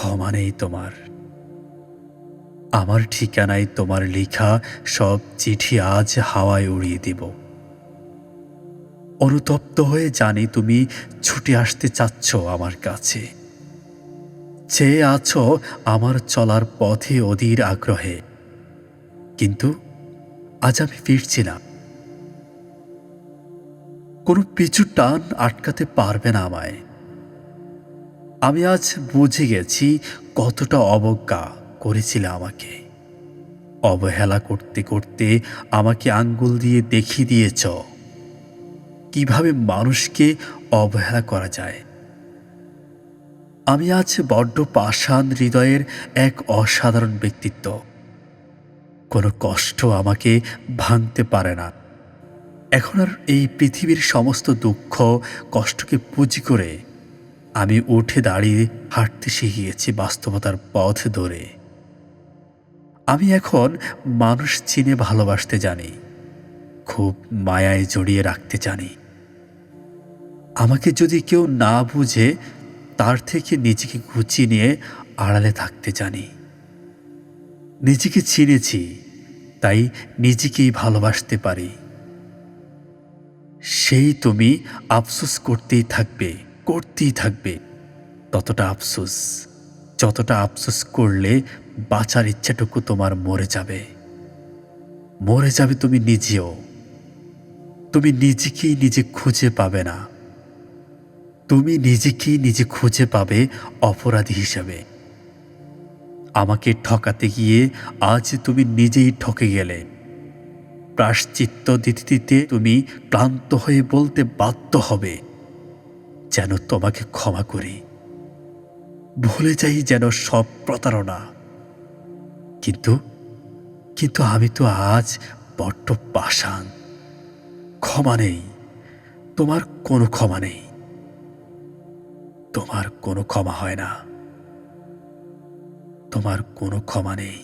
ক্ষমা নেই তোমার। আমার ঠিকানায় তোমার লেখা সব চিঠি আজ হাওয়ায় উড়িয়ে দিব। অনুতপ্ত হয়ে জানি তুমি ছুটে আসতে চাচ্ছ আমার কাছে। চেয়ে আছো আমার চলার পথে অধীর আগ্রহে। কিন্তু আজ আমি ফিরছি না। কোনো পিছু টান আটকাতে পারবে না আমায়। আমি আজ বুঝে গেছি কতটা অবজ্ঞা করেছিলে আমাকে। অবহেলা করতে করতে আমাকে আঙ্গুল দিয়ে দেখিয়ে দিয়েছ কিভাবে মানুষকে অবহেলা করা যায়। আমি আজ বড্ড পাষাণ হৃদয়ের এক অসাধারণ ব্যক্তিত্ব। কোনো কষ্ট আমাকে ভাঙতে পারে না। এখন আর এই পৃথিবীর সমস্ত দুঃখ কষ্টকে পুঁজি করে আমি উঠে দাঁড়িয়ে হাঁটতে শিখিয়েছি বাস্তবতার পথ ধরে। আমি এখন মানুষ চিনে ভালোবাসতে জানি, খুব মায়ায় জড়িয়ে রাখতে জানি। আমাকে যদি কেউ না বুঝে তার থেকে নিজেকে গুছিয়ে নিয়ে আড়ালে থাকতে জানি। নিজেকে চিনেছি, তাই নিজেকেই ভালোবাসতে পারি। সেই তুমি আফসোস করতেই থাকবে ততটা আফসোস, যতটা আফসোস করলে বাঁচার ইচ্ছাটুকু তোমার মরে যাবে তুমি নিজেও। তুমি নিজেকেই নিজে খুঁজে পাবে না। তুমি নিজেকেই নিজে খুঁজে পাবে অপরাধী হিসাবে। আমাকে ঠকাতে গিয়ে আজ তুমি নিজেই ঠকে গেলে। প্রায়শ্চিত্ত দিতে দিতে তুমি ক্লান্ত হয়ে বলতে বাধ্য হবে, যেন তোমাকে ক্ষমা করি, ভুলে যাই যেন সব প্রতারণা। কিন্তু কিন্তু আমি তো আজ বড্ড পাষাণ। ক্ষমা নেই, তোমার কোনো ক্ষমা নেই। তোমার কোনো ক্ষমা হয় না, তোমার কোনো ক্ষমা নেই।